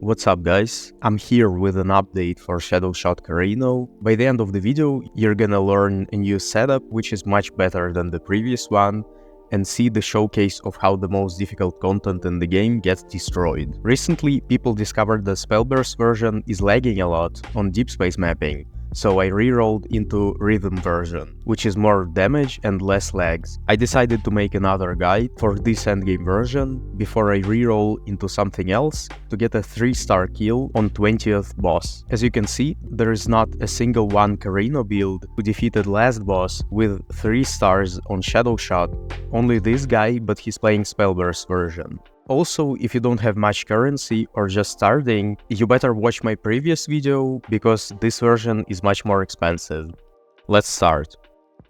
What's up guys? I'm here with an update for Shadowshot Carino. By the end of the video, you're gonna learn a new setup which is much better than the previous one and see the showcase of how the most difficult content in the game gets destroyed. Recently, people discovered the Spellburst version is lagging a lot on deep space mapping, so I rerolled into Rhythm version, which is more damage and less lags. I decided to make another guide for this endgame version before I reroll into something else to get a 3-star kill on 20th boss. As you can see, there is not a single one Carino build who defeated last boss with 3 stars on Shadowshot, only this guy, but he's playing Spellburst version. Also, if you don't have much currency or just starting, you better watch my previous video, because this version is much more expensive. Let's start.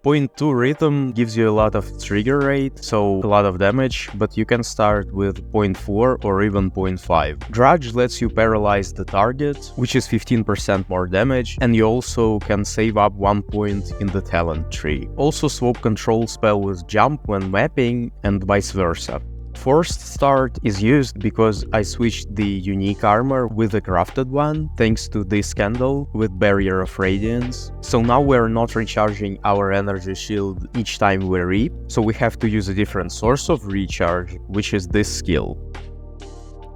Point 2 Rhythm gives you a lot of trigger rate, so a lot of damage, but you can start with point 4 or even point 5. Drudge lets you paralyze the target, which is 15% more damage, and you also can save up 1 point in the talent tree. Also swap control spell with jump when mapping, and vice versa. Forced start is used because I switched the unique armor with a crafted one, thanks to this candle with Barrier of Radiance. So now we're not recharging our energy shield each time we reap, so we have to use a different source of recharge, which is this skill.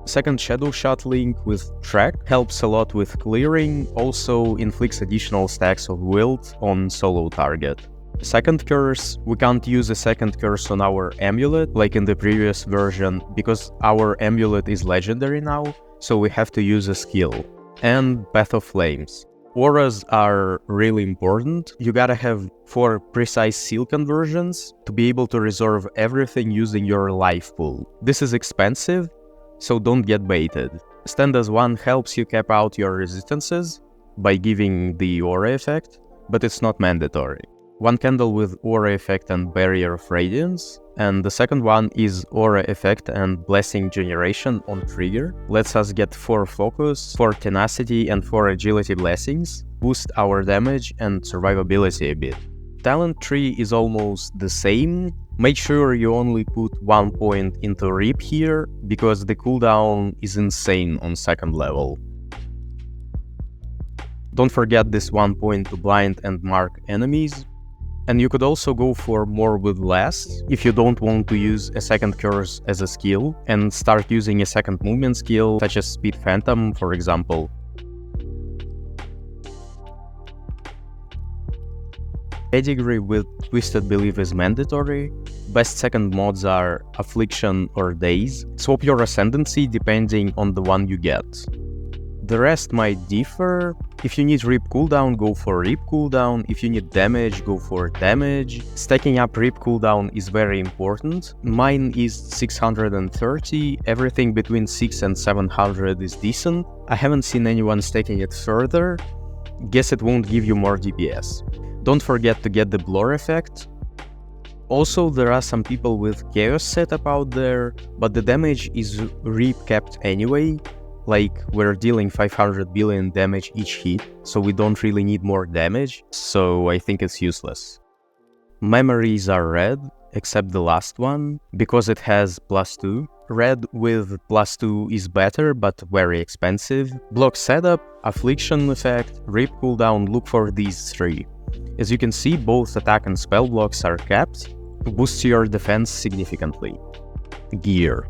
Second Shadowshot link with Track helps a lot with clearing, also inflicts additional stacks of wilt on solo target. Second curse, we can't use a second curse on our amulet like in the previous version, because our amulet is legendary now, so we have to use a skill. And Path of Flames. Auras are really important. You gotta have 4 precise seal conversions to be able to resolve everything using your life pool. This is expensive, so don't get baited. Stand as 1 helps you cap out your resistances by giving the aura effect, but it's not mandatory. 1 candle with aura effect and Barrier of Radiance, and the second one is aura effect and blessing generation on trigger. Lets us get 4 focus, 4 tenacity and 4 agility blessings, boost our damage and survivability a bit. Talent tree is almost the same. Make sure you only put 1 point into Reap here, because the cooldown is insane on 2nd level. Don't forget this 1 point to blind and mark enemies. And you could also go for more with less if you don't want to use a second curse as a skill and start using a second movement skill such as Speed Phantom, for example. Pedigree with Twisted Belief is mandatory. Best second mods are Affliction or Daze. Swap your Ascendancy depending on the one you get. The rest might differ. If you need Reap cooldown, go for Reap cooldown. If you need damage, go for damage. Stacking up Reap cooldown is very important. Mine is 630, everything between 6 and 700 is decent. I haven't seen anyone stacking it further. Guess it won't give you more DPS. Don't forget to get the blur effect. Also, there are some people with Chaos setup out there, but the damage is Reap capped anyway. Like, we're dealing 500 billion damage each hit, so we don't really need more damage, so I think it's useless. Memories are red, except the last one, because it has +2. Red with +2 is better, but very expensive. Block setup, Affliction effect, Reap cooldown, look for these 3. As you can see, both attack and spell blocks are capped, boost your defense significantly. Gear.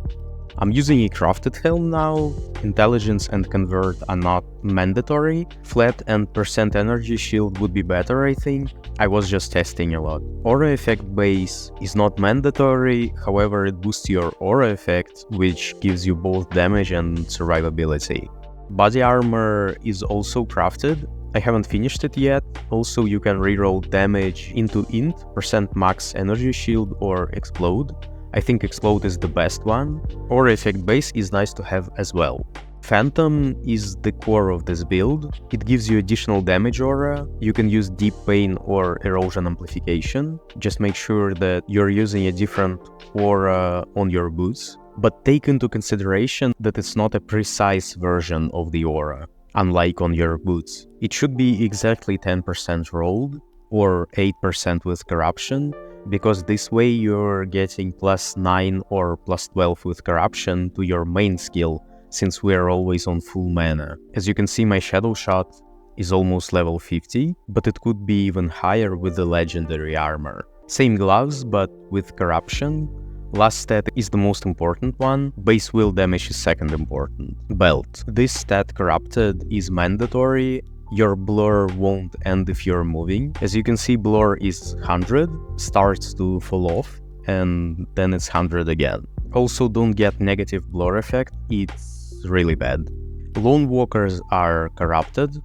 I'm using a crafted helm now. Intelligence and convert are not mandatory. Flat and % energy shield would be better, I think. I was just testing a lot. Aura effect base is not mandatory, however it boosts your aura effect, which gives you both damage and survivability. Body armor is also crafted. I haven't finished it yet. Also, you can reroll damage into int, % max energy shield or explode. I think Explode is the best one. Aura effect base is nice to have as well. Phantom is the core of this build. It gives you additional damage aura. You can use Deep Pain or Erosion Amplification. Just make sure that you're using a different aura on your boots. But take into consideration that it's not a precise version of the aura, unlike on your boots. It should be exactly 10% rolled, or 8% with Corruption, because this way you're getting +9 or +12 with Corruption to your main skill, since we are always on full mana. As you can see, my Shadow Shot is almost level 50, but it could be even higher with the legendary armor. Same gloves, but with corruption. Last stat is the most important one, base will damage is second important. Belt. This stat corrupted is mandatory. Your blur won't end if you're moving. As you can see, blur is 100, starts to fall off, and then it's 100 again. Also, don't get negative blur effect, it's really bad. Lone Walkers are corrupted.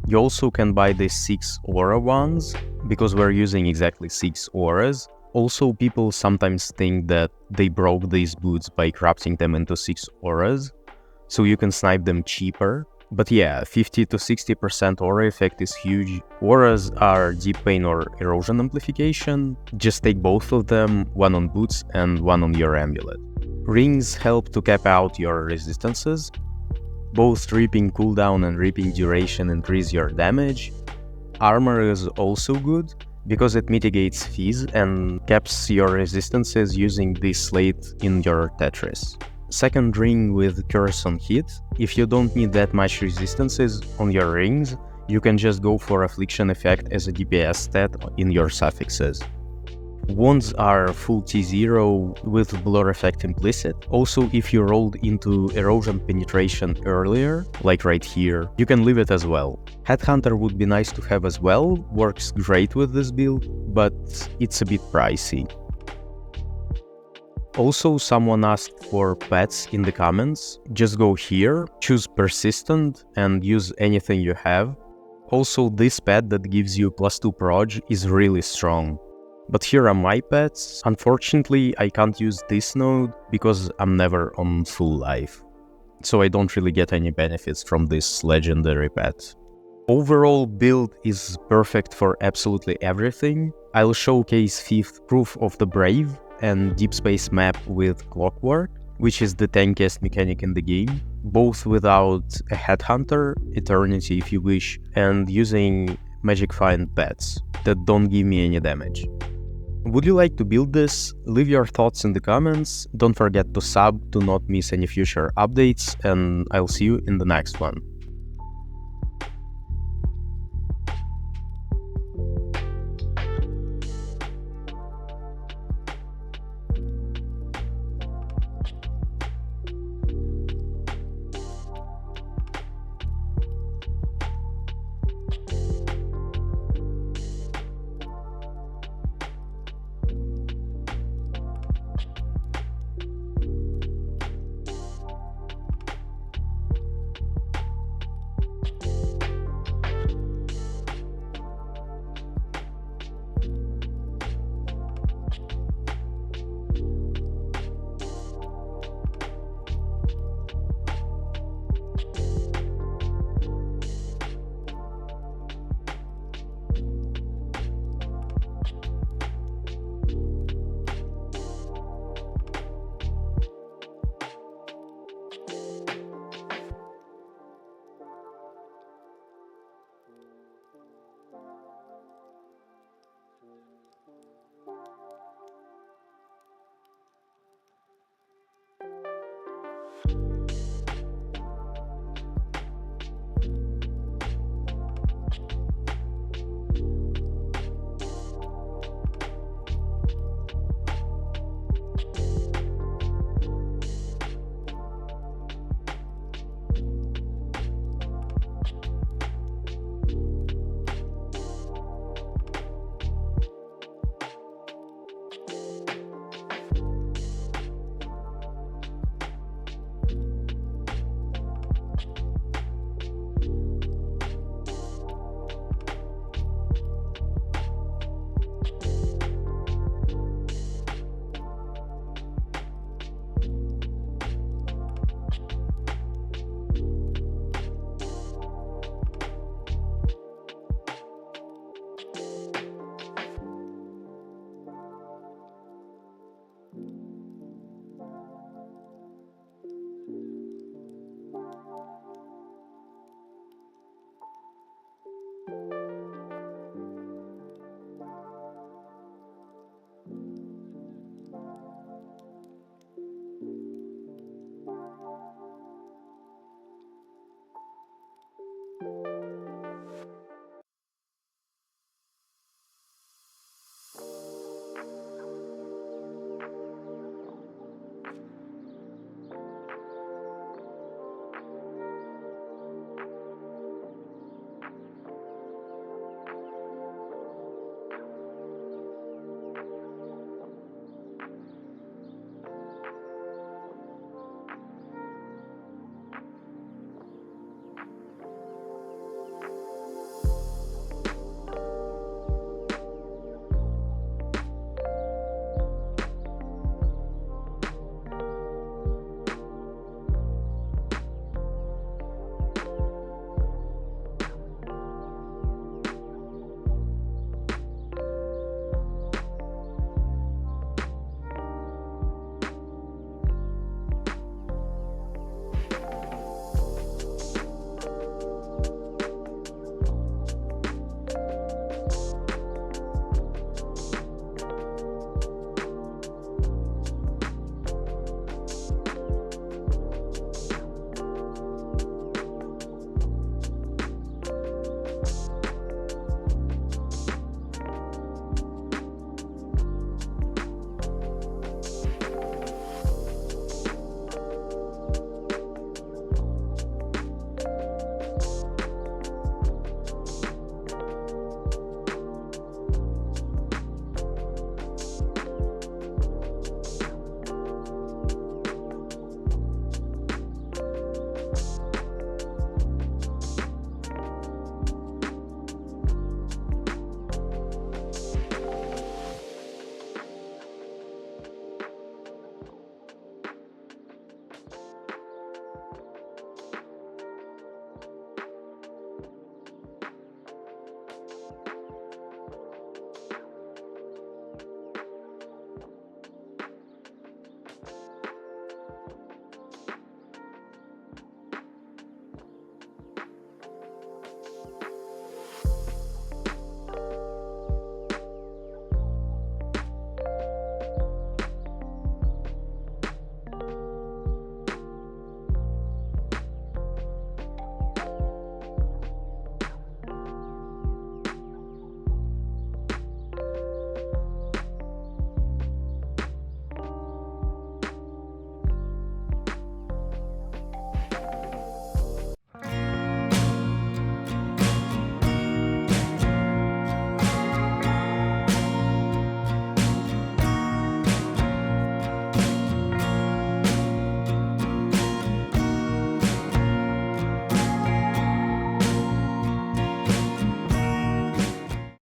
You also can buy the 6 aura ones, because we're using exactly 6 auras. Also, people sometimes think that they broke these boots by corrupting them into 6 auras, so you can snipe them cheaper. But yeah, 50 to 60% aura effect is huge. Auras are deep pain or erosion amplification. Just take both of them, one on boots and one on your amulet. Rings help to cap out your resistances. Both Reaping cooldown and Reaping duration increase your damage. Armor is also good, because it mitigates fizz and caps your resistances using this slate in your Tetris. Second ring with Curse on hit. If you don't need that much resistances on your rings, you can just go for Affliction effect as a DPS stat in your suffixes. Wands are full T0 with blur effect implicit. Also, if you rolled into erosion penetration earlier, like right here, you can leave it as well. Headhunter would be nice to have as well, works great with this build, but it's a bit pricey. Also, someone asked for pets in the comments. Just go here, choose Persistent and use anything you have. Also, this pet that gives you +2 proj is really strong. But here are my pets. Unfortunately, I can't use this node because I'm never on full life, so I don't really get any benefits from this legendary pet. Overall build is perfect for absolutely everything. I'll showcase 5th Proof of the Brave and Deep Space map with Clockwork, which is the tankiest mechanic in the game, both without a Headhunter, Eternity if you wish, and using Magic Find pets that don't give me any damage. Would you like to build this? Leave your thoughts in the comments, don't forget to sub to not miss any future updates, and I'll see you in the next one.